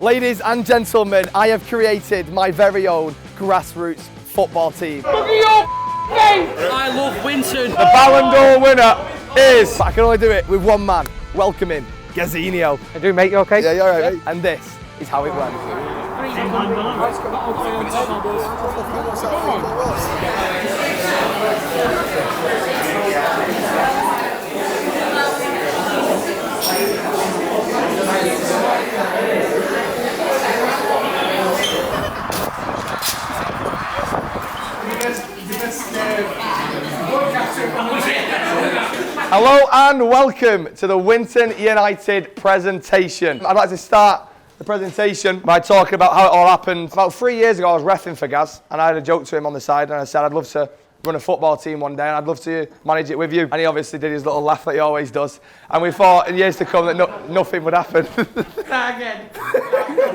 Ladies and gentlemen, I have created my very own grassroots football team. Look at your face! I love Winton. The Ballon d'Or winner is, I can only do it with one man, welcoming Gazzinho. How do, mate? You okay? Yeah, you're alright, mate. And this is how it went. Hello and welcome to the Winton Yanited presentation. I'd like to start the presentation by talking about how it all happened. About 3 years ago I was reffing for Gaz and I had a joke to him on the side and I said I'd love to run a football team one day and I'd love to manage it with you. And he obviously did his little laugh that he always does. And we thought in years to come that nothing would happen. Again.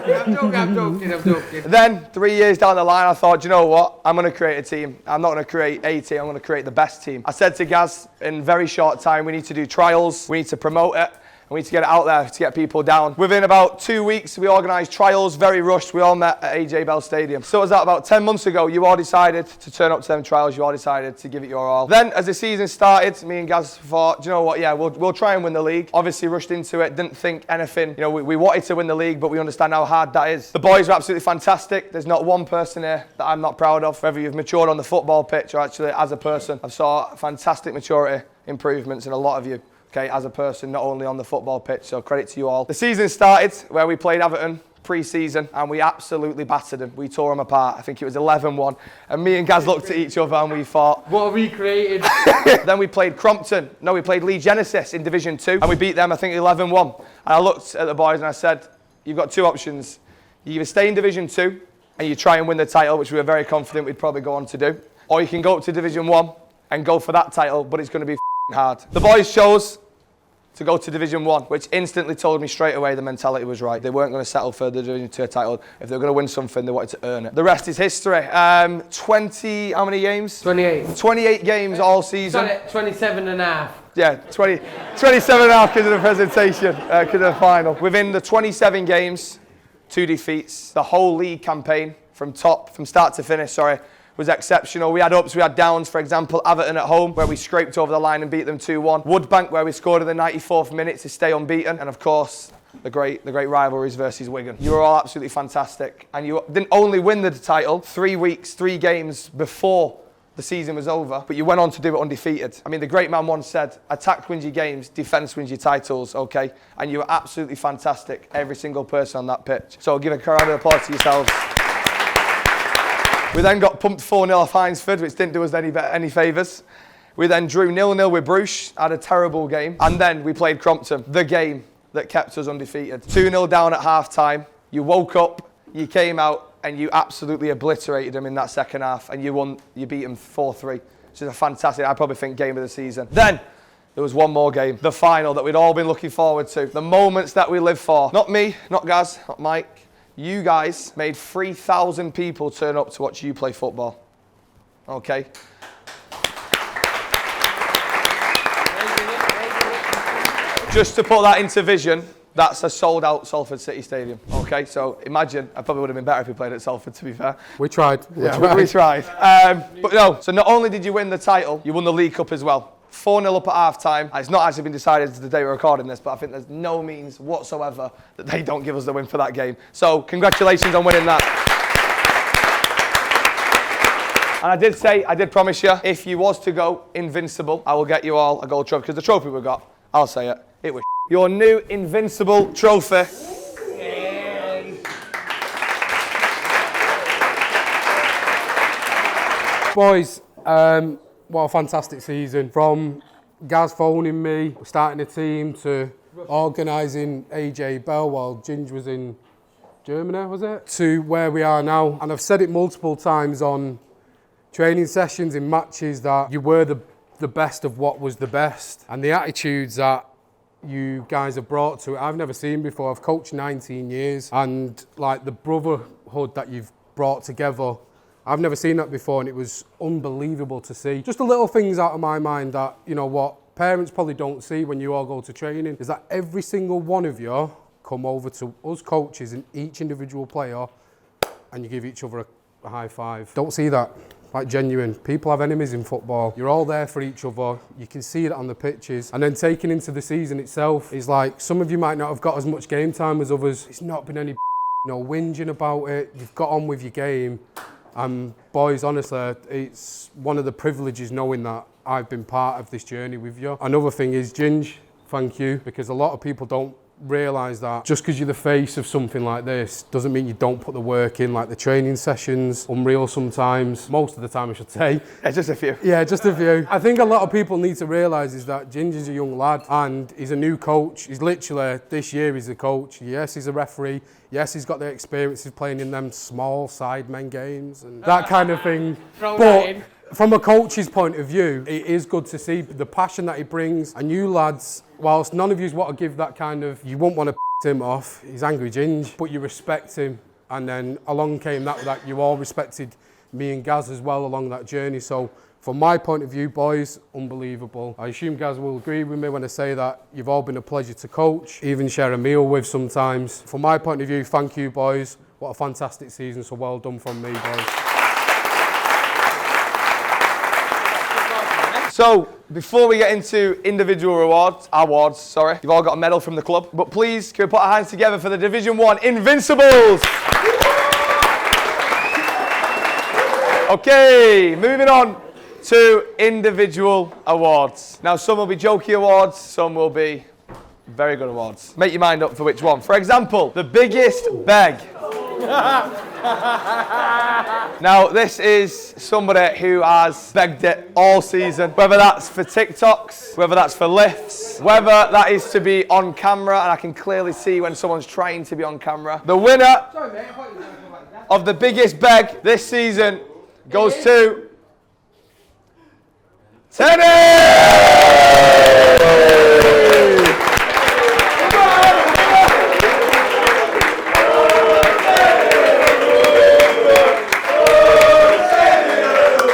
I'm joking. Then 3 years down the line I thought, do you know what? I'm going to create a team. I'm not going to create a team, I'm going to create the best team. I said to Gaz in very short time, we need to do trials, we need to promote it. We need to get it out there to get people down. Within about 2 weeks, we organised trials, very rushed. We all met at AJ Bell Stadium. So it was that about 10 months ago, you all decided to turn up to them trials. You all decided to give it your all. Then, as the season started, me and Gaz thought, do you know what? Yeah, we'll try and win the league. Obviously, rushed into it, didn't think anything. You know, we wanted to win the league, but we understand how hard that is. The boys were absolutely fantastic. There's not one person here that I'm not proud of, whether you've matured on the football pitch or actually as a person. I've saw fantastic maturity improvements in a lot of you. Okay, as a person, not only on the football pitch, so credit to you all. The season started where we played Everton pre-season and we absolutely battered them. We tore them apart. I think it was 11-1. And me and Gaz looked at each other and we thought, what have we created? Then we played we played Leeds Genesis in Division 2 and we beat them, I think, 11-1. And I looked at the boys and I said, you've got two options. You either stay in Division 2 and you try and win the title, which we were very confident we'd probably go on to do, or you can go up to Division 1 and go for that title, but it's going to be hard. The boys chose to go to Division 1, which instantly told me straight away the mentality was right. They weren't going to settle for the Division 2 title. If they were going to win something, they wanted to earn it. The rest is history. 20, how many games? 28. 28 games all season. 27 and a half. Yeah, 27 and a half because of the presentation, because of the final. Within the 27 games, 2 defeats. The whole league campaign from start to finish, was exceptional. We had ups, we had downs. For example, Everton at home, where we scraped over the line and beat them 2-1. Woodbank, where we scored in the 94th minute to stay unbeaten. And of course, the great rivalries versus Wigan. You were all absolutely fantastic. And you didn't only win the title 3 games before the season was over, but you went on to do it undefeated. I mean, the great man once said, attack wins your games, defence wins your titles, okay? And you were absolutely fantastic, every single person on that pitch. So give a round of applause to yourselves. We then got pumped 4-0 off Hynesford, which didn't do us any favours. We then drew 0-0 with Bruges, had a terrible game. And then we played Crompton, the game that kept us undefeated. 2-0 down at half-time. You woke up, you came out, and you absolutely obliterated them in that second half. And you won, you beat them 4-3. Which is a fantastic, I probably think, game of the season. Then, there was one more game, the final that we'd all been looking forward to. The moments that we live for. Not me, not Gaz, not Mike. You guys made 3,000 people turn up to watch you play football. Okay? Just to put that into vision, that's a sold-out Salford City Stadium. Okay, so imagine, I probably would have been better if we played at Salford, to be fair. We tried. We tried. But no, so not only did you win the title, you won the League Cup as well. 4-0 up at half-time. It's not actually been decided to the day we're recording this, but I think there's no means whatsoever that they don't give us the win for that game. So, congratulations on winning that. And I did promise you, if you was to go invincible, I will get you all a gold trophy, because the trophy we got, I'll say it, it was your new invincible trophy. Yay. Boys, what a fantastic season. From Gaz phoning me, starting a team, to organising AJ Bell while Ginge was in Germany, was it? To where we are now. And I've said it multiple times on training sessions, in matches, that you were the best of what was the best. And the attitudes that you guys have brought to it, I've never seen before. I've coached 19 years, and like the brotherhood that you've brought together, I've never seen that before, and it was unbelievable to see. Just the little things out of my mind that, you know what, parents probably don't see when you all go to training, is that every single one of you come over to us coaches and each individual player and you give each other a high five. Don't see that. Like genuine. People have enemies in football. You're all there for each other. You can see it on the pitches. And then taking into the season itself is like, some of you might not have got as much game time as others. It's not been any whinging about it. You've got on with your game. And boys, honestly, it's one of the privileges knowing that I've been part of this journey with you. Another thing is, Ginge, thank you, because a lot of people don't realise that just because you're the face of something like this doesn't mean you don't put the work in. Like the training sessions, unreal sometimes, most of the time I should say. Yeah, just a few. Yeah, just a few. I think a lot of people need to realise is that Ginger's a young lad and he's a new coach. He's literally, this year he's a coach. Yes, he's a referee. Yes, he's got the experience of playing in them small sidemen games and that kind of thing. But from a coach's point of view, it is good to see the passion that he brings. And you lads, whilst none of you want to give that kind of, you won't want to piss him off, he's angry Ginge, but you respect him. And then along came that you all respected me and Gaz as well along that journey. So from my point of view, boys, unbelievable. I assume Gaz will agree with me when I say that you've all been a pleasure to coach, even share a meal with sometimes. From my point of view, thank you, boys. What a fantastic season, so well done from me, boys. So, before we get into individual awards, you've all got a medal from the club, but please, can we put our hands together for the Division 1 Invincibles? Okay, moving on to individual awards. Now, some will be jokey awards, some will be very good awards. Make your mind up for which one. For example, the biggest beg. Now, this is somebody who has begged it all season, whether that's for TikToks, whether that's for lifts, whether that is to be on camera, and I can clearly see when someone's trying to be on camera. The winner of the biggest beg this season goes to Tenny!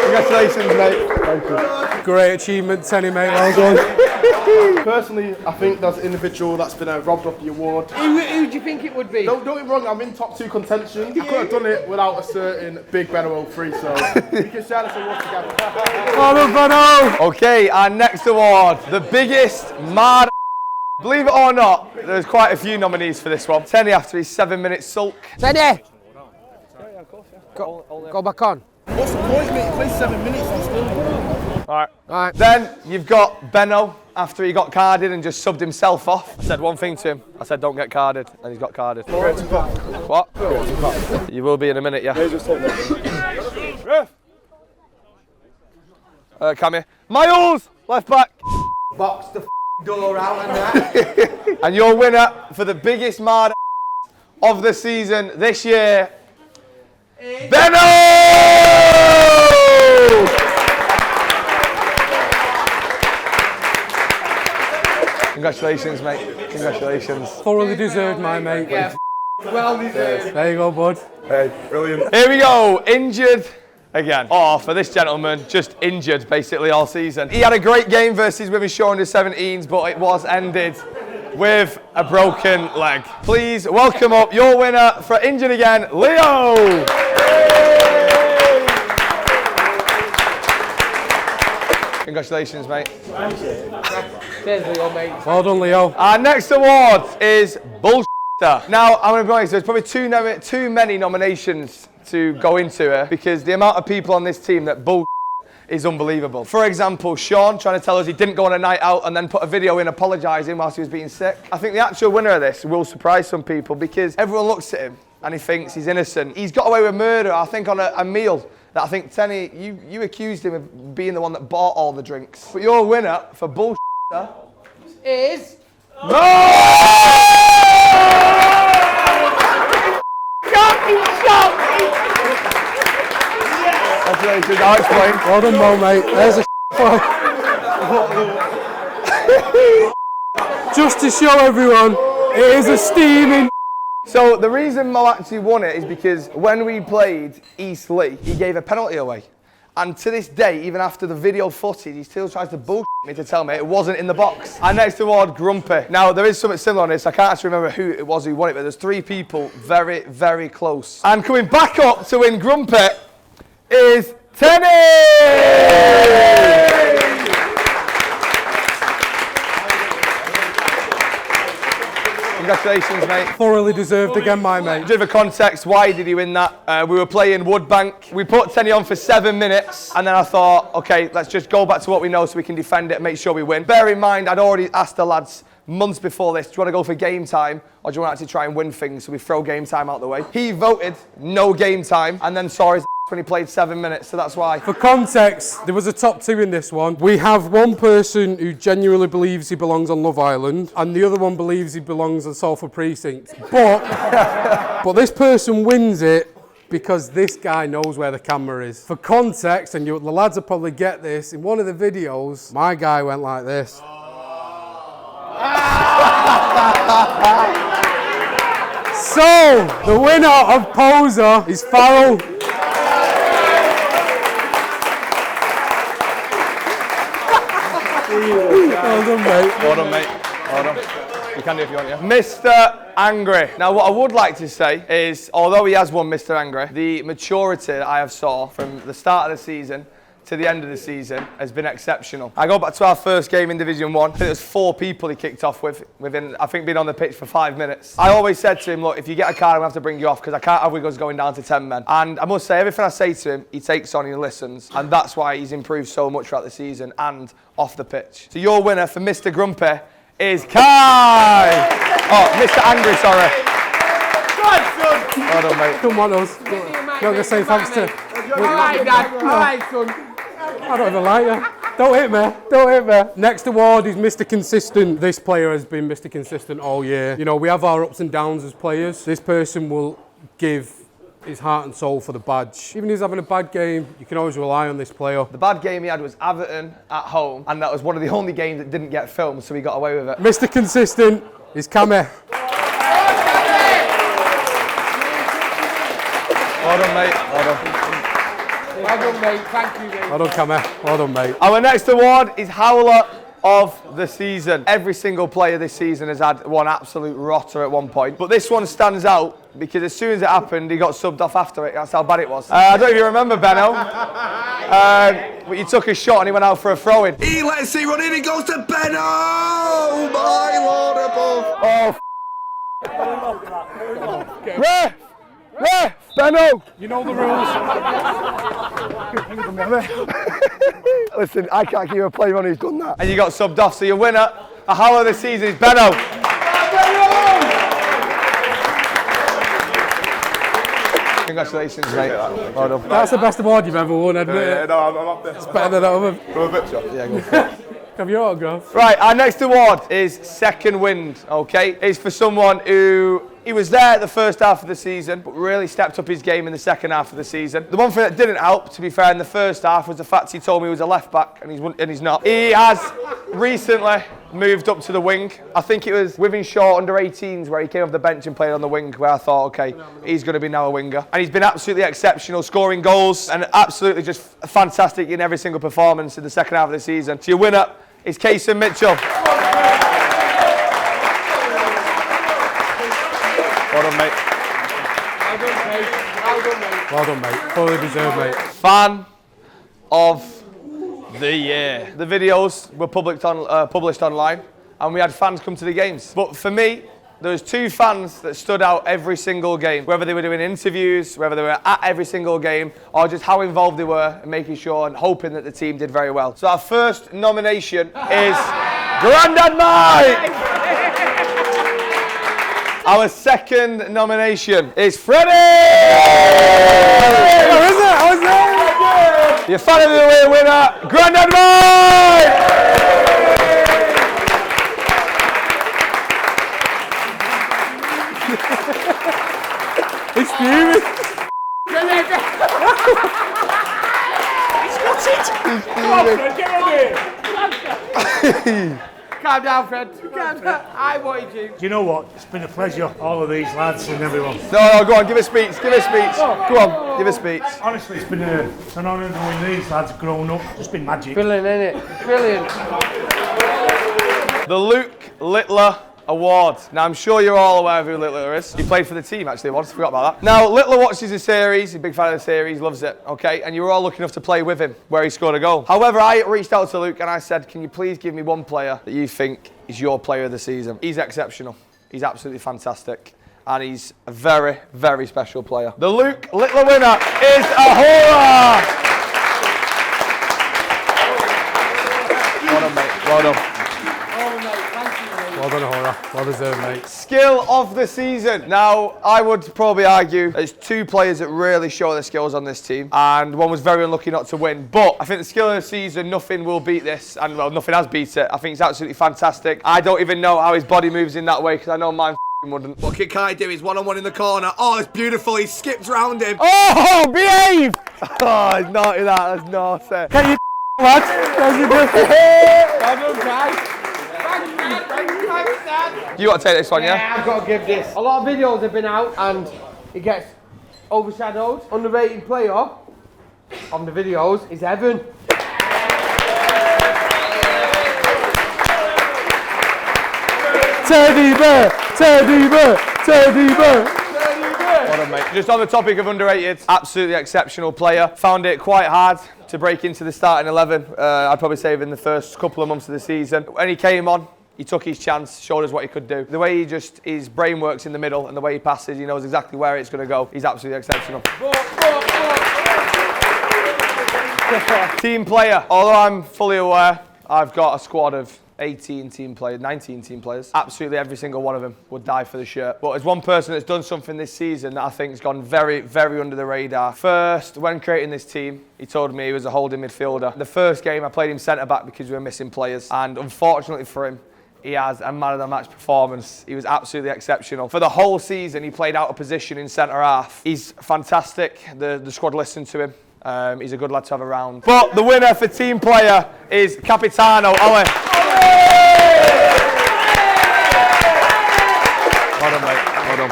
Congratulations, mate. Thank you. Great achievement, Tenny, mate. Well done. Personally, I think that's an individual that's been robbed of the award. Who do you think it would be? Don't get me wrong, I'm in top 2 contention. I could have done it without a certain Big Benno 03, so we can share this award together. Well done, Benno. Okay, our next award, the biggest mad. Believe it or not, there's quite a few nominees for this one. Tenny after his 7-minute sulk. Tenny! Go back on. What's the point, mate? He plays 7 minutes, I'm still. Alright. Then you've got Benno after he got carded and just subbed himself off. I said one thing to him. I said don't get carded, and he's got carded. What? You will be in a minute, yeah. Come here. Miles, left back. Box the door out and that. And your winner for the biggest mad of the season this year, Benno! Congratulations, mate. Congratulations. Thoroughly deserved, my mate. Yeah, well deserved. There you go, bud. Hey, brilliant. Here we go, injured again. Or for this gentleman, just injured basically all season. He had a great game versus Wimishore under 17s, but it was ended with a broken leg. Please welcome up your winner for injured again, Leo. Congratulations, mate. Cheers, Leo, mate. Well done, Leo. Our next award is Bullshitter. Now, I'm going to be honest, there's probably too many nominations to go into it because the amount of people on this team that bull is unbelievable. For example, Sean trying to tell us he didn't go on a night out and then put a video in apologising whilst he was being sick. I think the actual winner of this will surprise some people because everyone looks at him and he thinks he's innocent. He's got away with murder, I think, on a meal that I think, Tenny, you accused him of being the one that bought all the drinks. But your winner for Bullshitter is... No! Congratulations, I'll explain. Well done, Mo, mate. There's a Just to show everyone, it is a steaming. So the reason Mo actually won it is because when we played East Lee, he gave a penalty away. And to this day, even after the video footage, he still tries to bullshit me to tell me it wasn't in the box. Our next award, Grumpy. Now, there is something similar on this. I can't actually remember who it was who won it, but there's 3 people very, very close. And coming back up to win Grumpy is Tenny! Congratulations, mate. Thoroughly deserved again, my mate. Bit of a context, why did he win that? We were playing Woodbank. We put Tenny on for 7 minutes, and then I thought, okay, let's just go back to what we know so we can defend it and make sure we win. Bear in mind, I'd already asked the lads months before this, do you want to go for game time, or do you want to actually try and win things, so we throw game time out the way. He voted no game time, and then saw his when he played 7 minutes, so that's why. For context, there was a top 2 in this one. We have one person who genuinely believes he belongs on Love Island, and the other one believes he belongs on Salford Precinct. But this person wins it because this guy knows where the camera is. For context, and the lads will probably get this, in one of the videos, my guy went like this. So, the winner of Poser is Farrell. Well done, mate. Well done, mate. Well done. You can do if you want, yeah. Mr. Angry. Now, what I would like to say is, although he has won Mr. Angry, the maturity that I have saw from the start of the season to the end of the season has been exceptional. I go back to our first game in Division 1. I think there's 4 people he kicked off with, within, I think, being on the pitch for 5 minutes. I always said to him, look, if you get a card, I'm going to have to bring you off because I can't have us going down to 10 men. And I must say, everything I say to him, he takes on, he listens. And that's why he's improved so much throughout the season and off the pitch. So your winner for Mr. Grumpy is Kai! Oh, Mr. Angry, sorry. Well done, mate. Come on, us. Not going to say thanks to... Alright, Dad. Alright, son. I don't even like you. Don't hit me. Don't hit me. Next award is Mr. Consistent. This player has been Mr. Consistent all year. You know, we have our ups and downs as players. This person will give his heart and soul for the badge. Even if he's having a bad game, you can always rely on this player. The bad game he had was Everton at home, and that was one of the only games that didn't get filmed, so he got away with it. Mr. Consistent is Cammy. Well done, mate. Well done. Well done, mate. Thank you, mate. Well done, Cammy. Well done, mate. Our next award is Howler of the Season. Every single player this season has had one absolute rotter at one point, but this one stands out because as soon as it happened, he got subbed off after it. That's how bad it was. I don't know if you remember, Benno, but you took a shot and he went out for a throw-in. He lets it run in, he goes to Benno! Oh, my Lord above. Oh, Ref! Ref! Benno! You know the rules. Listen, I can't keep a player on who's done that. And you got subbed off, so your winner, a Howler of the Season, is Benno. Congratulations, mate. Well done. That's the best award you've ever won, admit Yeah, it. no, I'm not this. It's better than that other. Go a picture. Yeah, go for it. Have your autograph? Right, our next award is Second Wind, okay? It's for someone who, he was there at the first half of the season, but really stepped up his game in the second half of the season. The one thing that didn't help, to be fair, in the first half was the fact he told me he was a left back, and he's not. He has recently moved up to the wing. I think it was within short under 18s where he came off the bench and played on the wing, where I thought, okay, he's going to be now a winger. And he's been absolutely exceptional, scoring goals, and absolutely just fantastic in every single performance in the second half of the season. So your winner is Kason Mitchell. Well done, mate. Well done, mate. Fully deserved, mate. Fan of the year. The videos were published online, and we had fans come to the games. But for me, there was 2 fans that stood out every single game, whether they were doing interviews, whether they were at every single game, or just how involved they were in making sure and hoping that the team did very well. So our first nomination is Grandad Mike! Our second nomination is Freddie! Oh, is it? Oh, is it? Your fan of the year winner, Grandad Mike! It's fuming. Calm down, Fred. Calm down. I wanted you. Do you know what? It's been a pleasure, all of these lads and everyone. No, go on, give a speech, give a speech. Go on, give a speech. Honestly, it's been an honour knowing these lads grown up. It's been magic. Brilliant, innit? Brilliant. The Luke Littler Award. Now, I'm sure you're all aware of who Littler is. He played for the team, actually, once. I forgot about that. Now, Littler watches the series. He's a big fan of the series, loves it, okay? And you were all lucky enough to play with him, where he scored a goal. However, I reached out to Luke and I said, can you please give me one player that you think is your player of the season? He's exceptional. He's absolutely fantastic. And he's a very, very special player. The Luke Littler winner is Ahora! Well done, mate. Well done. Well done, Ahora. Well deserved, mate. Skill of the season. Now, I would probably argue there's two players that really show their skills on this team, and one was very unlucky not to win. But I think the skill of the season, nothing will beat this, and well, nothing has beat it. I think it's absolutely fantastic. I don't even know how his body moves in that way, because I know mine wouldn't. What can Kai do? He's one-on-one in the corner. Oh, it's beautiful. He skipped round him. Oh, behave! Oh, it's naughty that. That's naughty. Can you lad? Can you do Well done, Kai. Thanks, Dad. You got to take this one, yeah? Yeah, I've got to give this. A lot of videos have been out and it gets overshadowed. Underrated player on the videos is Evan. Teddy bear, Teddy bear, Teddy bear. Well done, mate. Just on the topic of underrated, absolutely exceptional player. Found it quite hard to break into the starting 11. I'd probably say in the first couple of months of the season. When he came on, he took his chance, showed us what he could do. The way his brain works in the middle and the way he passes, he knows exactly where it's going to go. He's absolutely exceptional. Team player. Although I'm fully aware, I've got a squad of 19 team players. Absolutely every single one of them would die for the shirt. But as one person that's done something this season that I think has gone very, very under the radar. First, when creating this team, he told me he was a holding midfielder. The first game, I played him centre-back because we were missing players. And unfortunately for him, he has a man of the match performance. He was absolutely exceptional. For the whole season, he played out of position in centre half. He's fantastic. The squad listened to him. He's a good lad to have around. But the winner for team player is Capitano Ole. Well done, mate. Well done.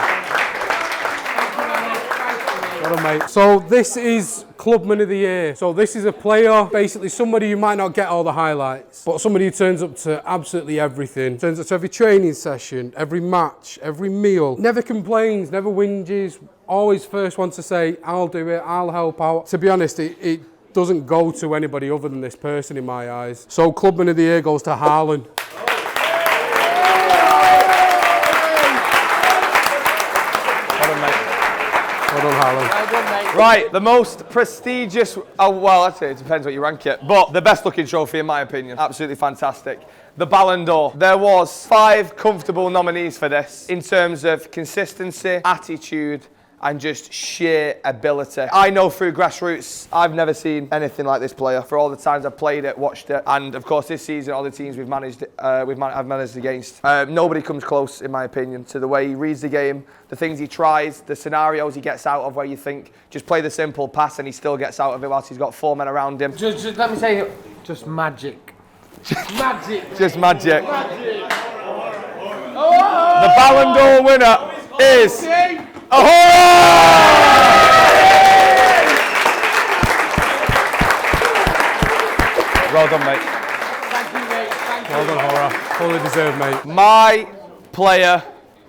Well done, mate. So this is Clubman of the Year. So this is a player, basically somebody who might not get all the highlights, but somebody who turns up to absolutely everything. Turns up to every training session, every match, every meal. Never complains, never whinges. Always first one to say, I'll do it, I'll help out. To be honest, it doesn't go to anybody other than this person in my eyes. So Clubman of the Year goes to Haaland. Well done, Haaland. Well done, mate. Right, the most prestigious, well, I'd say it depends what you rank it, but the best looking trophy in my opinion, absolutely fantastic. The Ballon d'Or. There was 5 comfortable nominees for this in terms of consistency, attitude, and just sheer ability. I know through grassroots, I've never seen anything like this player. For all the times I've played it, watched it, and of course this season, all the teams I've managed against, nobody comes close, in my opinion, to the way he reads the game, the things he tries, the scenarios he gets out of where you think, just play the simple pass and he still gets out of it whilst he's got 4 men around him. Just let me say, just magic. Magic. Just magic. The Ballon d'Or winner is Well done, mate. Thank you, mate. Thank you. Well done, Ahora. Fully deserved, mate. My player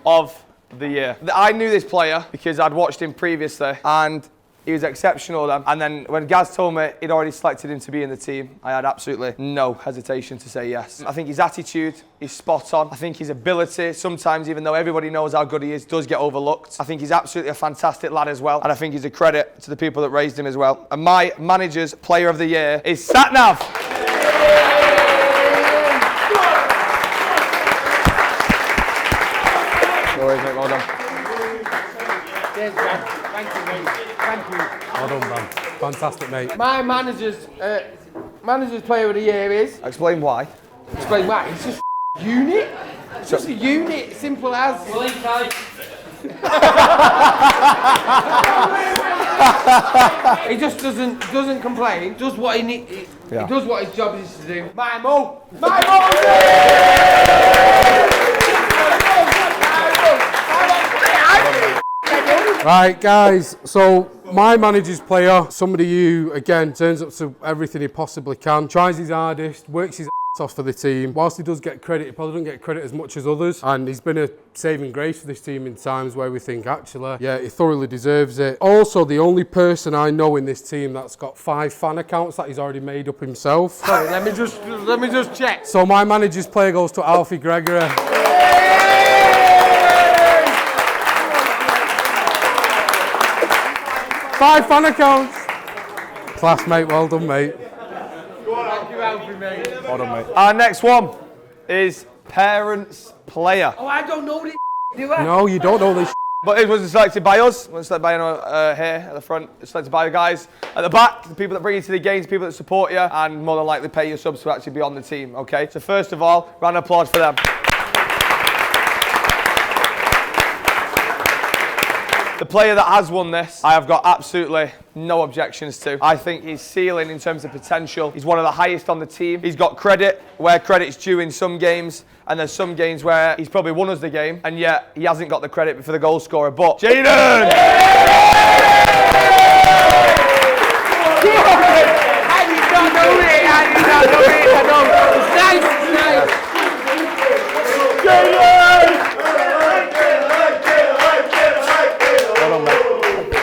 of the year. I knew this player because I'd watched him previously and he was exceptional then. And then when Gaz told me he'd already selected him to be in the team, I had absolutely no hesitation to say yes. I think his attitude is spot on. I think his ability, sometimes even though everybody knows how good he is, does get overlooked. I think he's absolutely a fantastic lad as well. And I think he's a credit to the people that raised him as well. And my manager's player of the year is Satnav. No worries, mate. Well done. Cheers, man. Thank you, mate. Thank you. Well done, man. Fantastic, mate. My manager's player of the year is. Explain why. Explain why. It's just unit. It's just a unit. Simple as. He just doesn't complain. Does what he needs. He does what his job is to do. My Mo. Right, guys, so my manager's player, somebody who, again, turns up to everything he possibly can, tries his hardest, works his ass off for the team. Whilst he does get credit, he probably doesn't get credit as much as others, and he's been a saving grace for this team in times where we think, actually, yeah, he thoroughly deserves it. Also, the only person I know in this team that's got 5 fan accounts that he's already made up himself. Sorry, let me just check. So my manager's player goes to Alfie Gregory. 5 fan accounts. Class, mate. Well done, mate. Thank you, Alfie, mate. Well done, mate. Our next one is parents player. Oh, I don't know this, do I? No, you don't know this. But it wasn't selected by us. It wasn't selected by anyone here at the front. It's selected by the guys at the back, the people that bring you to the games, people that support you, and more than likely pay your subs to actually be on the team, okay? So first of all, round of applause for them. The player that has won this, I have got absolutely no objections to. I think his ceiling in terms of potential, he's one of the highest on the team. He's got credit where credit's due in some games, and there's some games where he's probably won us the game, and yet he hasn't got the credit for the goal scorer. But Jaden! I did not know it. I know. It's nice.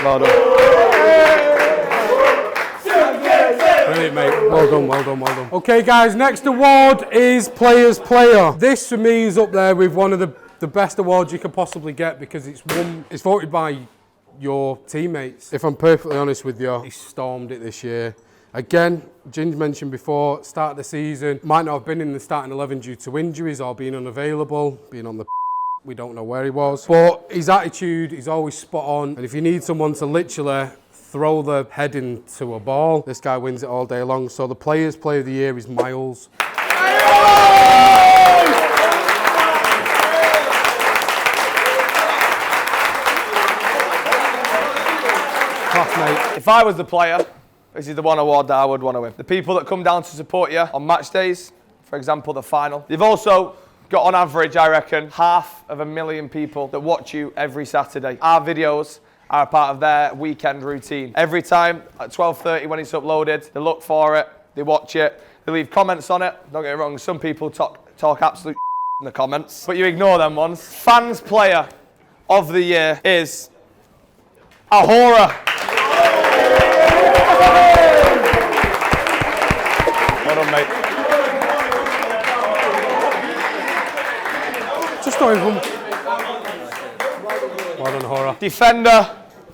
Well done. Brilliant, mate. Well done. Okay, guys, next award is Players Player. This, for me, is up there with one of the best awards you could possibly get because it's voted by your teammates. If I'm perfectly honest with you, he stormed it this year. Again, Ginge mentioned before, start of the season, might not have been in the starting 11 due to injuries or being unavailable, being on the we don't know where he was. But his attitude is always spot on. And if you need someone to literally throw the head into a ball, this guy wins it all day long. So the Players Player of the Year is Miles. Class, mate. If I was the player, this is the one award that I would want to win. The people that come down to support you on match days, for example, the final. They've also got on average, I reckon, 500,000 people that watch you every Saturday. Our videos are a part of their weekend routine. Every time at 12:30 when it's uploaded, they look for it, they watch it, they leave comments on it. Don't get me wrong, some people talk absolute in the comments, but you ignore them ones. Fans Player of the Year is Ahora. Well done, mate. Just not even. Well done, Ahora. Defender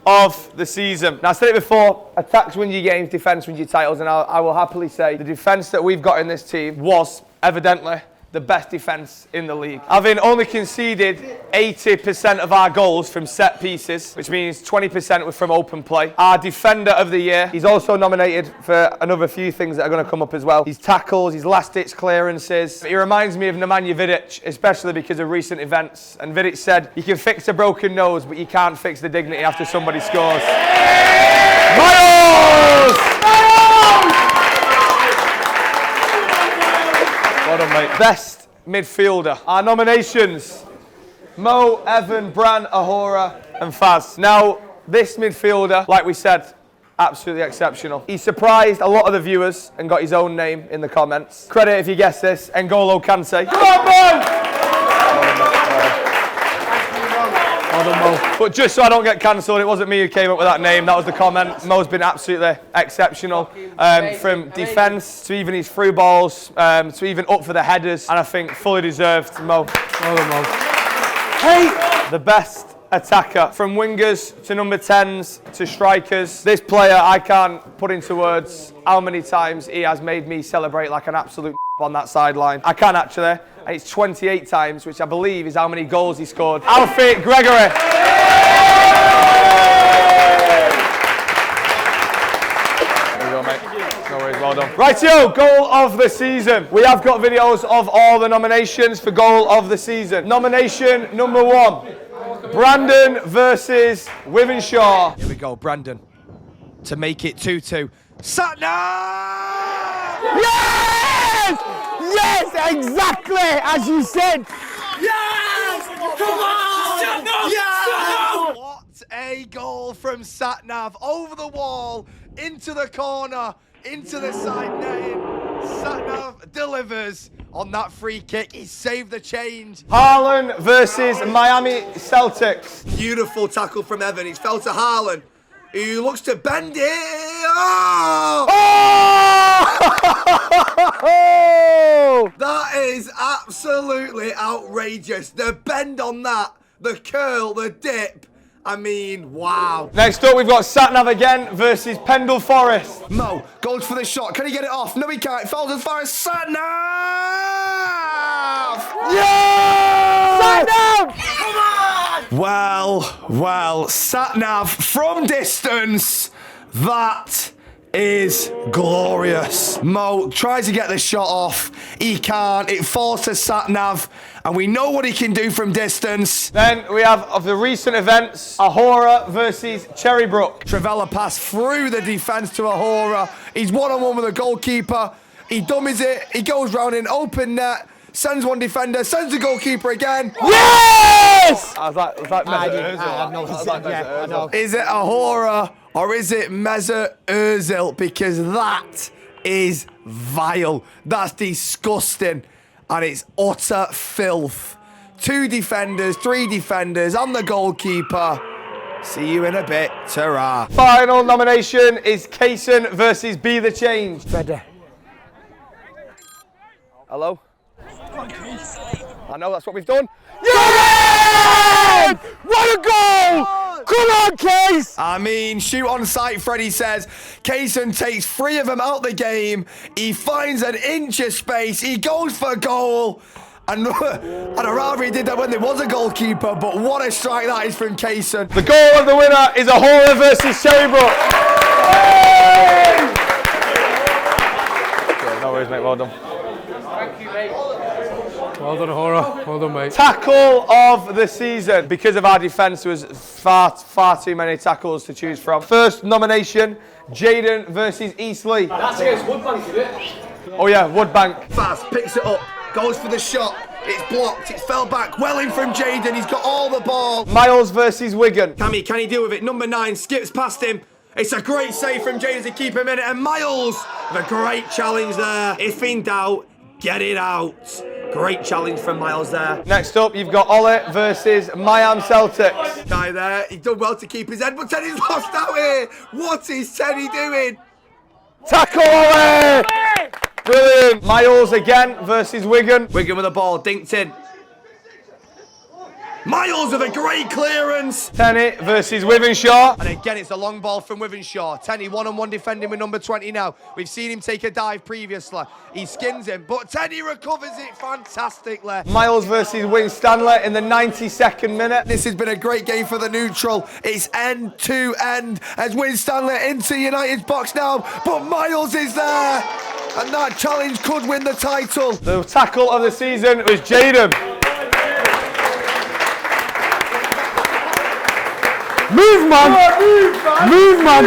of the season. Now, I said it before, attacks win your games, defence wins your titles, and I will happily say the defence that we've got in this team was evidently the best defence in the league. Having only conceded 80% of our goals from set pieces, which means 20% were from open play. Our defender of the year, he's also nominated for another few things that are going to come up as well. His tackles, his last-ditch clearances. He reminds me of Nemanja Vidic, especially because of recent events. And Vidic said, you can fix a broken nose, but you can't fix the dignity after somebody scores. Miles! Well done, mate. Best midfielder. Our nominations: Mo, Evan, Bran, Ahora, and Faz. Now, this midfielder, like we said, absolutely exceptional. He surprised a lot of the viewers and got his own name in the comments. Credit if you guessed this, N'Golo Kante. Come on, Mo! Well done, Mo. But just so I don't get cancelled, it wasn't me who came up with that name, that was the comment. Mo's been absolutely exceptional. From defence to even his through balls, to even up for the headers, and I think fully deserved, Mo. Well done, Mo. Hey! The best attacker, from wingers to number 10s to strikers. This player, I can't put into words how many times he has made me celebrate like an absolute on that sideline. I can actually, and it's 28 times, which I believe is how many goals he scored. Alfie Gregory. There you go, mate. No worries, well done. Rightio, goal of the season. We have got videos of all the nominations for goal of the season. Nomination number 1. Brandon versus Wivenshaw. Here we go, Brandon. to make it 2-2. Satnav! Yes! Yes, exactly as you said. Yes! Come on! Yes! What a goal from Satnav. Over the wall, into the corner, into the side netting. Satnav delivers on that free kick. He saved the change. Haaland versus Miami Celtics. Beautiful tackle from Evan. He's fell to Haaland, who looks to bend it. Oh! That is absolutely outrageous. The bend on that, the curl, the dip. I mean, wow. Next up, we've got Satnav again versus Pendle Forest. Mo goes for the shot. Can he get it off? No, he can't. It falls as far as Satnav! Yeah! Satnav! Come on! Well, Satnav from distance. That is glorious. Mo tries to get the shot off. He can't. It falls to Satnav. And we know what he can do from distance. Then we have, of the recent events, Ahora versus Cherrybrook. Travella pass through the defence to Ahora. He's one-on-one with the goalkeeper. He dummies it. He goes round in open net. Sends one defender. Sends the goalkeeper again. Yes! I was like Is it Ahora or is it Mesut Ozil? Because that is vile. That's disgusting. And it's utter filth. 2 defenders, 3 defenders, and the goalkeeper. See you in a bit. Ta-ra. Final nomination is Kaysen versus Be The Change. Ready. Hello? I know, that's what we've done. Yeah! What a goal! Come on, Case! I mean, shoot on sight, Freddie says. Kaysen takes 3 of them out the game. He finds an inch of space. He goes for goal. And I'd rather he did that when there was a goalkeeper, but what a strike that is from Kaysen. The goal of the winner is Ahora versus Cherrybrook. Yeah, no worries, mate. Well done. Thank you, mate. Well done, Ahora. Well done, mate. Tackle of the season. Because of our defence, there was far too many tackles to choose from. First nomination, Jaden versus Eastleigh. That's against Woodbank, isn't it? Oh yeah, Woodbank. Fast, picks it up, goes for the shot. It's blocked, it's fell back. Well in from Jaden, he's got all the ball. Miles versus Wigan. Can he deal with it? Number 9 skips past him. It's a great save from Jaden to keep him in it. And Miles, the great challenge there. If in doubt, get it out. Great challenge from Miles there. Next up, you've got Ollie versus Miami Celtics. Guy there, he's done well to keep his head, but Teddy's lost out here. What is Teddy doing? Tackle Ollie! Brilliant. Miles again versus Wigan. Wigan with the ball, dinked in. Miles with a great clearance. Tenny versus Wivenshaw. And again, it's a long ball from Wivenshaw. Tenny one-on-one defending with number 20 now. We've seen him take a dive previously. He skins him, but Tenny recovers it fantastically. Miles versus Winstanley in the 92nd minute. This has been a great game for the neutral. It's end to end as Winstanley into United's box now, but Miles is there. And that challenge could win the title. The tackle of the season was Jaden. Move, man! Move, man!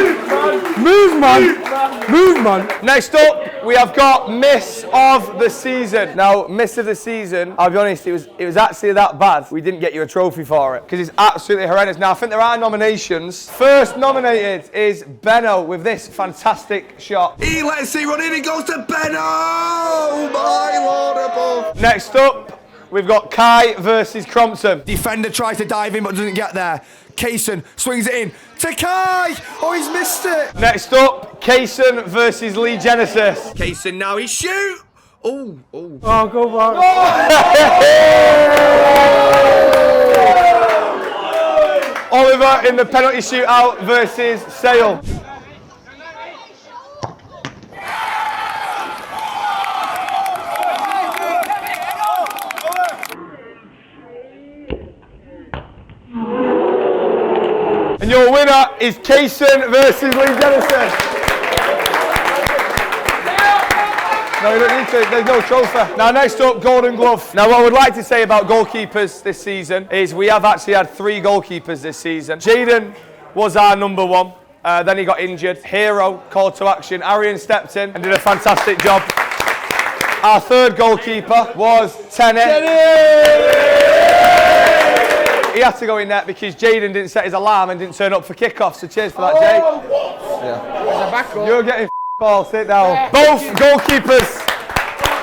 Move, man! Move, man! Next up, we have got Miss of the Season. Now, Miss of the Season, I'll be honest, it was actually that bad. We didn't get you a trophy for it because it's absolutely horrendous. Now, I think there are nominations. First nominated is Benno with this fantastic shot. He lets it run in, he goes to Benno! Oh, my Lord above. Next up, we've got Kai versus Crompton. Defender tries to dive in but doesn't get there. Kaysen swings it in to Kai. Oh, he's missed it. Next up, Kaysen versus Lee Genesis. Kaysen now, he shoot. Oh. Oh, go back. Oliver in the penalty shootout versus Sale. And your winner is Kaysen versus Lee Genesis. No, you don't need to. There's no trophy. Now, next up, Golden Glove. Now, what I would like to say about goalkeepers this season is we have actually had 3 goalkeepers this season. Jaden was our number 1. Then he got injured. Hero called to action. Arian stepped in and did a fantastic job. Our third goalkeeper was Tenny. He had to go in net because Jaden didn't set his alarm and didn't turn up for kickoff. So cheers for that, Jay. Yeah. You're getting ball. Sit down. Yeah. Both goalkeepers.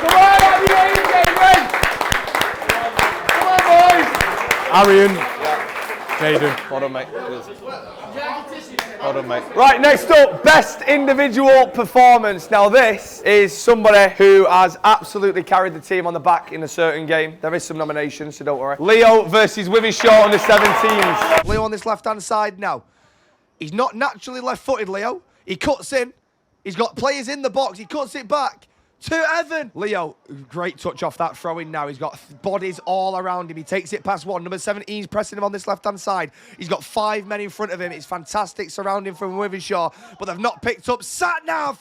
Come on, Jaden. Come on, boys. Arian. Jaden. Hold on, mate. Hold on, mate. Right, next up, best individual performance. Now, this is somebody who has absolutely carried the team on the back in a certain game. There is some nominations, so don't worry. Leo versus Wivenshaw under 17s. Leo on this left-hand side now. He's not naturally left-footed, Leo. He cuts in. He's got players in the box. He cuts it back to Evan. Leo, great touch off that throw-in now. He's got bodies all around him. He takes it past one. Number 17's pressing him on this left-hand side. He's got 5 men in front of him. It's fantastic surrounding from Wivenshaw, but they've not picked up Satnav,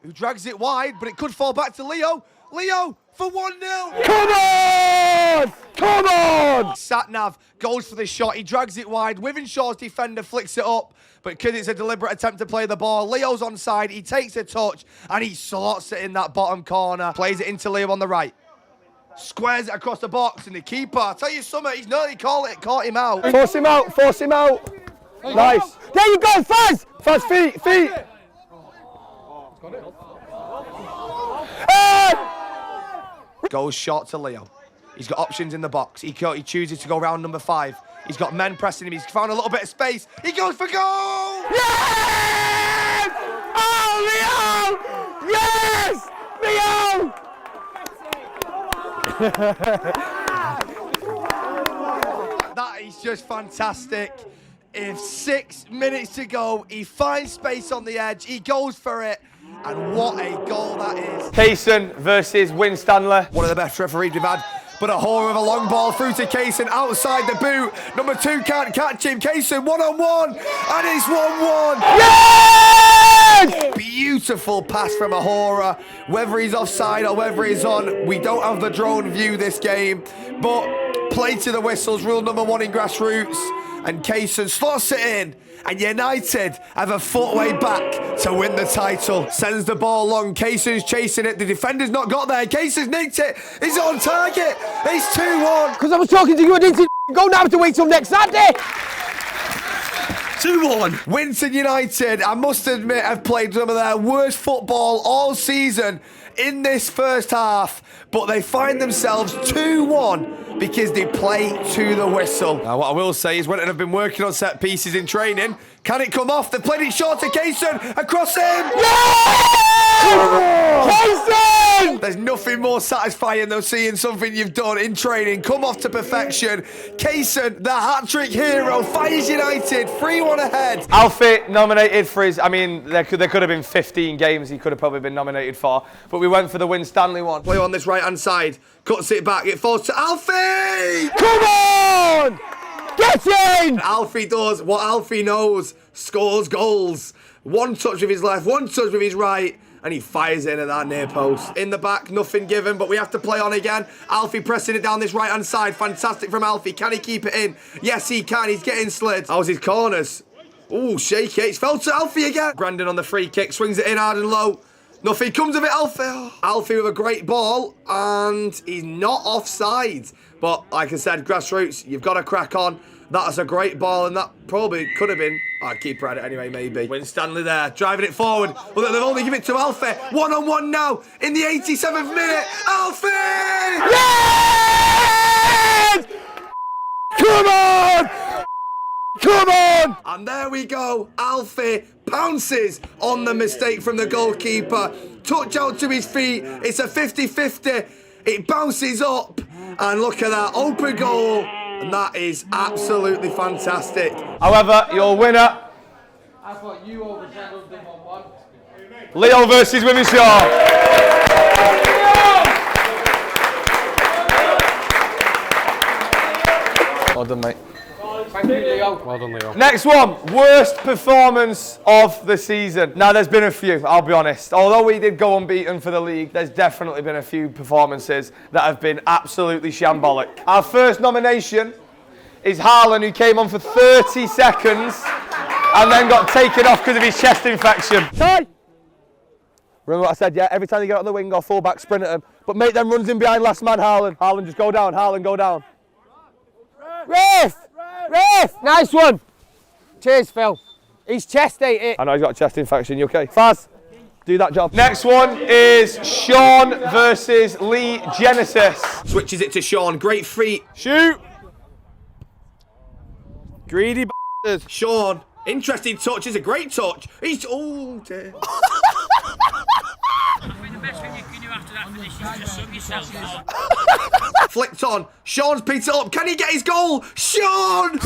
who drags it wide, but it could fall back to Leo. Leo for 1-0. Come on! Come on! Satnav goes for the shot. He drags it wide. Wivenshaw's defender flicks it up, but because it's a deliberate attempt to play the ball, Leo's onside. He takes a touch and he slots it in that bottom corner. Plays it into Leo on the right. Squares it across the box, and the keeper, I'll tell you something, he's nearly caught him out. Force him out, force him out. Nice. There you go, Faz! Faz, feet. Goes short to Leo. He's got options in the box. He chooses to go round number 5. He's got men pressing him. He's found a little bit of space. He goes for goal! Yes! Oh, Leo! Yes! Leo! That is just fantastic. If 6 minutes to go, he finds space on the edge. He goes for it. And what a goal that is. Kaysen versus Winstanley. One of the best referees we've had. But a horror of a long ball through to Kaysen outside the boot. Number 2 can't catch him. Kaysen 1-on-1. And it's 1-1. Yes! Beautiful pass from a horror. Whether he's offside or whether he's on, we don't have the drone view this game. But play to the whistles, rule number 1 in grassroots. And Kaysen slots it in. And Yanited have a footway back to win the title. Sends the ball long. Kaysen's chasing it. The defender's not got there. Kaysen's nicked it. He's on target. It's 2-1. Because I was talking to you, I didn't go now to wait till next Saturday. 2-1. Winton United, I must admit, have played some of their worst football all season in this first half, but they find themselves 2-1 because they play to the whistle. Now, what I will say is Winton have been working on set pieces in training. Can it come off? They've played it short to Kaysen. Across him. Yes! Kaysen! There's nothing more satisfying than seeing something you've done in training come off to perfection. Kaysen, the hat-trick hero, fires United 3-1 ahead. Alfie nominated for his, I mean, there could have been 15 games he could have probably been nominated for, but we went for the Winstanley one. Play on this right-hand side, cuts it back, it falls to Alfie! Come on! Get in! Alfie does what Alfie knows, scores goals. One touch with his left, one touch with his right, and he fires it in at that near post. In the back, nothing given, but we have to play on again. Alfie pressing it down this right-hand side. Fantastic from Alfie. Can he keep it in? Yes, he can. He's getting slid. How's his corners? Ooh, shaky. It's fell to Alfie again. Brandon on the free kick, swings it in hard and low. Nothing comes of it, Alfie. Oh. Alfie with a great ball, and he's not offside. But like I said, grassroots, you've got to crack on. That's a great ball, and that probably could have been. I'd keep at it anyway, maybe. Winstanley there, driving it forward. Well, they've only given it to Alfie. 1-on-1 now, in the 87th minute. Alfie! Yes! Come on! Come on! And there we go. Alfie pounces on the mistake from the goalkeeper. Touch out to his feet. It's a 50-50. It bounces up. And look at that, open goal. And that is absolutely fantastic. However, your winner. I thought you overshadowed them on 1. Leo versus Wivenshaw. Well done, mate. Thank you, Leo. Well done, Leo. Next one, worst performance of the season. Now, there's been a few, I'll be honest. Although we did go unbeaten for the league, there's definitely been a few performances that have been absolutely shambolic. Our first nomination is Harlan, who came on for 30 seconds and then got taken off because of his chest infection. Ty! Remember what I said, yeah? Every time you get on the wing or full back, sprint at him. But make them runs in behind last man, Haaland. Haaland, just go down. Haaland, go down. Ref! Nice one. Cheers, Phil. His chest ate it. I know he's got a chest infection. You okay? Faz, do that job. Next one is Sean versus Lee Genesis. Switches it to Sean. Great free. Shoot. Greedy bastard. Sean. Interesting touch. Is a great touch. He's oh dear. I think the best thing you can do after that finish is just sub yourself out. Flicked on. Sean's picked it up. Can he get his goal? Sean!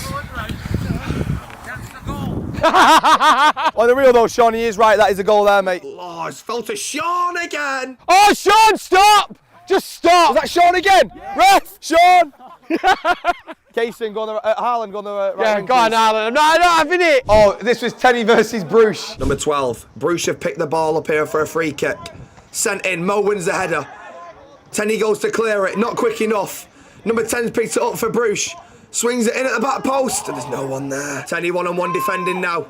That's the goal. On the real though, Sean, he is right. That is a goal there, mate. Oh, it's fell to Sean again. Oh, Sean, stop! Just stop! Was that Sean again? Yeah. Ref! Sean! Kaysen, go on the Haaland, go on the right Yeah, wing, go on, please. Haaland. I'm not having it. Oh, this was Teddy versus Bruce. Number 12. Bruce have picked the ball up here for a free kick. Sent in. Mo wins the header. Tenny goes to clear it. Not quick enough. Number 10's picked it up for Bruce. Swings it in at the back post. And there's no one there. Tenny one-on-one defending now.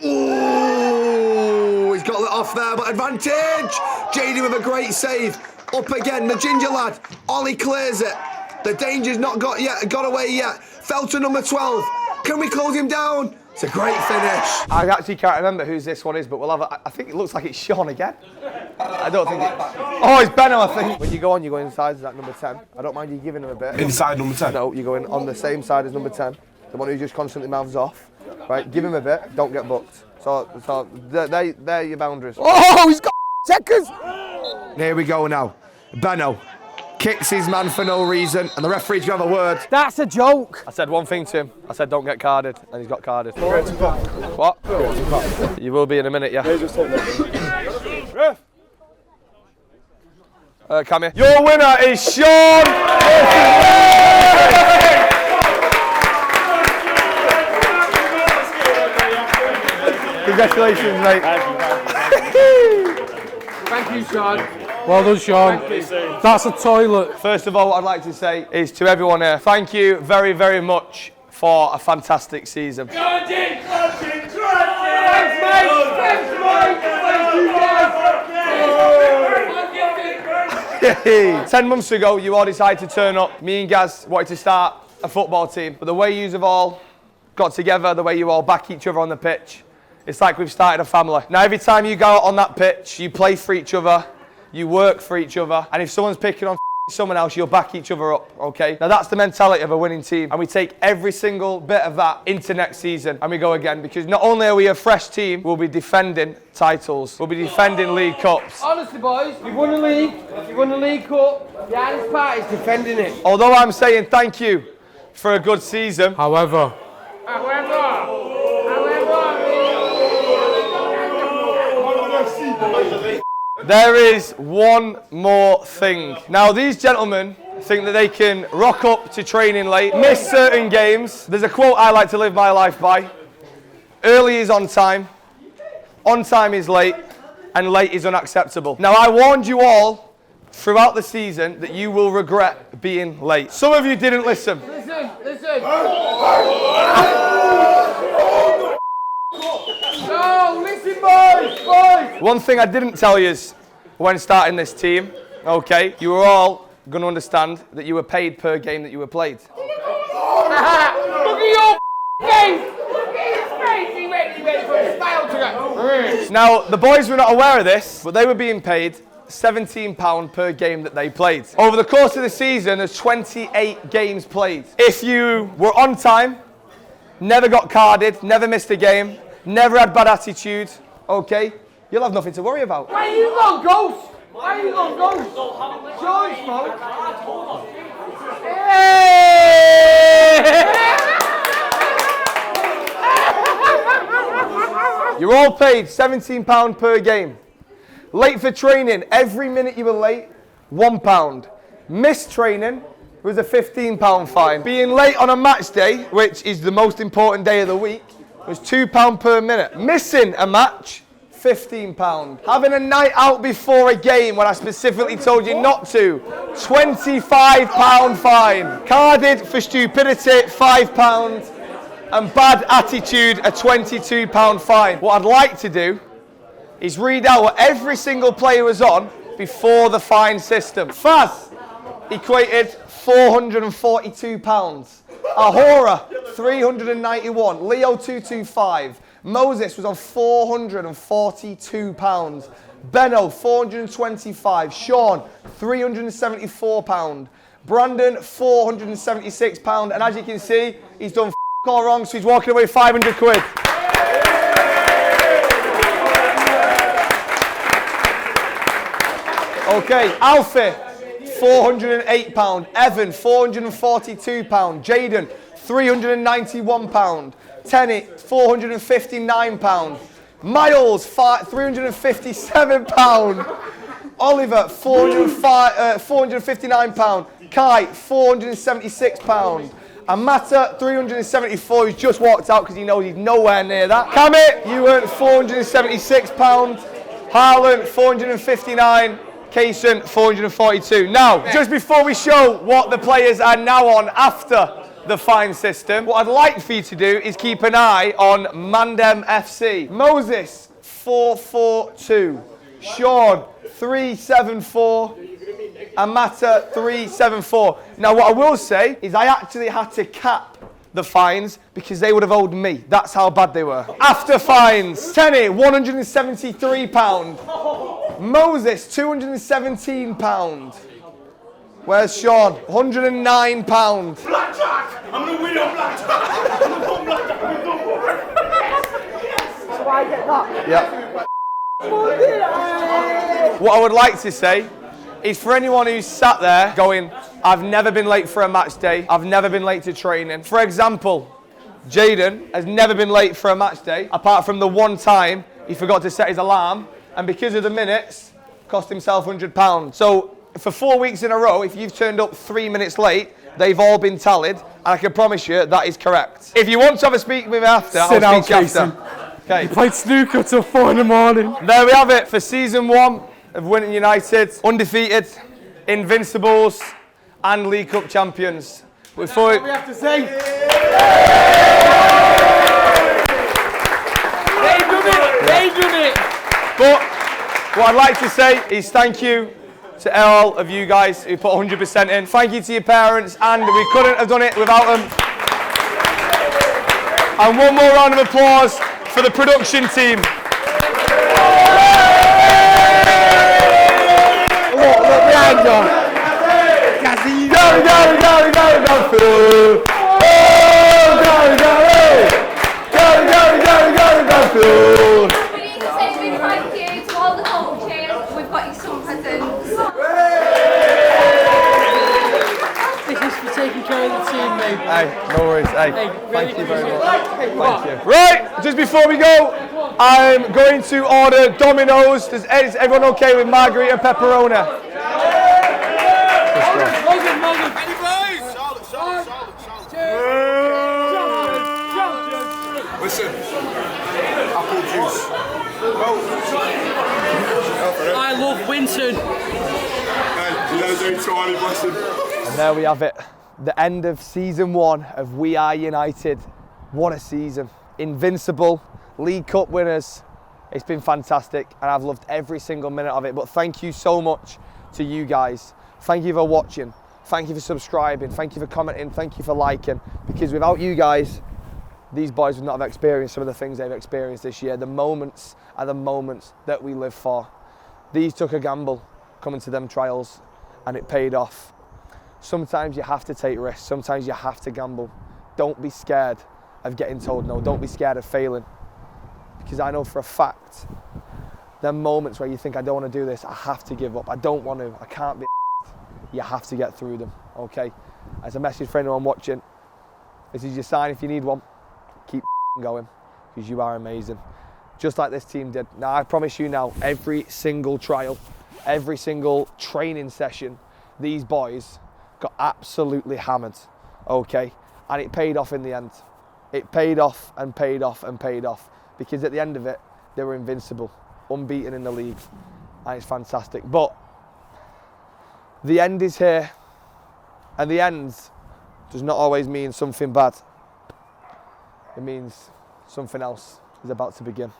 Ooh, he's got it off there, but advantage. JD with a great save. Up again, the ginger lad. Ollie clears it. The danger's not got away yet. Fell to number 12. Can we close him down? It's a great finish. I actually can't remember whose this one is, but we'll have I think it looks like it's Sean again. I don't think it... Oh, it's Benno, I think. When you go on, you go inside that number 10. I don't mind you giving him a bit. Inside number 10? No, you're going on the same side as number 10. The one who just constantly mouths off. Right, give him a bit, don't get booked. So they're your boundaries. Oh, he's got seconds. Here we go now. Benno kicks his man for no reason, and the referee's going to have a word. That's a joke. I said one thing to him. I said, don't get carded, and he's got carded. What? You will be in a minute, yeah. Come here. Your winner is Sean. Congratulations, mate. Thank you, Sean. Well done, Sean. That's a toilet. First of all, what I'd like to say is to everyone here, thank you very, very much for a fantastic season. 10 months ago, you all decided to turn up. Me and Gaz wanted to start a football team, but the way you have all got together, the way you all back each other on the pitch, it's like we've started a family. Now, every time you go out on that pitch, you play for each other, you work for each other, and if someone's picking on someone else, you'll back each other up, okay? Now, that's the mentality of a winning team, and we take every single bit of that into next season, and we go again, because not only are we a fresh team, we'll be defending titles, we'll be defending League Cups. Honestly, boys, you've won the league, you've won the League Cup, the hardest part is defending it. Although I'm saying thank you for a good season, However, there is one more thing. Now, these gentlemen think that they can rock up to training late, miss certain games. There's a quote I like to live my life by. Early is on time is late, and late is unacceptable. Now, I warned you all throughout the season that you will regret being late. Some of you didn't listen. Listen. No, listen, boys. One thing I didn't tell you is when starting this team, okay, you were all going to understand that you were paid per game that you were played. Look at your face. Look at his face. He ready for his style to go. Now, the boys were not aware of this, but they were being paid £17 per game that they played. Over the course of the season, there's 28 games played. If you were on time, never got carded, never missed a game, never had bad attitude, okay, you'll have nothing to worry about. Why are you going ghost? Choice, man. You're all paid £17 per game. Late for training, every minute you were late, £1. Missed training was a £15 fine. Being late on a match day, which is the most important day of the week, was £2 per minute. Missing a match, £15. Having a night out before a game when I specifically told you not to, £25 fine. Carded for stupidity, £5. and bad attitude, a £22 fine. What I'd like to do is read out what every single player was on before the fine system. Faz equated £442. Ahura, 391. Leo, 225. Moses was on £442. Benno, 425. Sean, £374. Brandon, £476. And as you can see, he's done all wrong, so he's walking away with 500 quid. Okay, Alfie, £408. Evan, £442. Jaden, £391. Tenny, £459. Miles, £357. Oliver, £459. Kai, £476. Amata, £374. He's just walked out because he knows he's nowhere near that. Kamit, you earned £476. Harlan, £459. Kaysen, £442. Now, just before we show what the players are now on after the fine system, what I'd like for you to do is keep an eye on Mandem FC. Moses, 442. Sean, 374. Amata, 374. Now, what I will say is I actually had to cap the fines because they would have owed me. That's how bad they were. After fines, Tenny, £173. Moses, £217. Where's Sean? £109. Blackjack! I'm going to win on blackjack! I'm going to put blackjack on So I get that? Yeah. What I would like to say is for anyone who's sat there going, I've never been late for a match day, I've never been late to training. For example, Jaden has never been late for a match day, apart from the one time he forgot to set his alarm, and because of the minutes, cost himself £100. So for 4 weeks in a row, if you've turned up 3 minutes late, they've all been tallied, and I can promise you that is correct. If you want to have a speak with me after, I'll speak to you after. Okay. Played snooker till 4 in the morning. There we have it for season 1 of Winning United. Undefeated, Invincibles, and League Cup champions. Before That's what we have to say. They've done it. They've done it. But what I'd like to say is thank you to all of you guys who put 100% in. Thank you to your parents, and we couldn't have done it without them. And one more round of applause for the production team. Look behind you. Go, go, go, go, go, through. Oh, go, go, go, go, go, go, go, through. We need to say a big thank you to all the coaches. We've got you some presents. This is for taking care of the team, mate. Hey, no worries. Hey, really thank you very much. Hey, Thank you. Right, just before we go, I'm going to order Domino's. Is everyone okay with margarita and pepperoni? Listen, apple juice. I love Winton. Hey, you know, do tiny blessing. And there we have it. The end of season 1 of We Are United. What a season. Invincible, League Cup winners. It's been fantastic and I've loved every single minute of it. But thank you so much to you guys. Thank you for watching. Thank you for subscribing. Thank you for commenting. Thank you for liking. Because without you guys, these boys would not have experienced some of the things they've experienced this year. The moments are the moments that we live for. These took a gamble coming to them trials and it paid off. Sometimes you have to take risks. Sometimes you have to gamble. Don't be scared of getting told no. Don't be scared of failing. Because I know for a fact, there are moments where you think, I don't want to do this. I have to give up. I don't want to. I can't be. You have to get through them, okay? As a message for anyone watching, this is your sign if you need one. Keep going, because you are amazing. Just like this team did. Now, I promise you now, every single trial, every single training session, these boys got absolutely hammered, okay? And it paid off in the end. It paid off and paid off and paid off, because at the end of it, they were invincible, unbeaten in the league, and it's fantastic. But the end is here, and the end does not always mean something bad. it means something else is about to begin.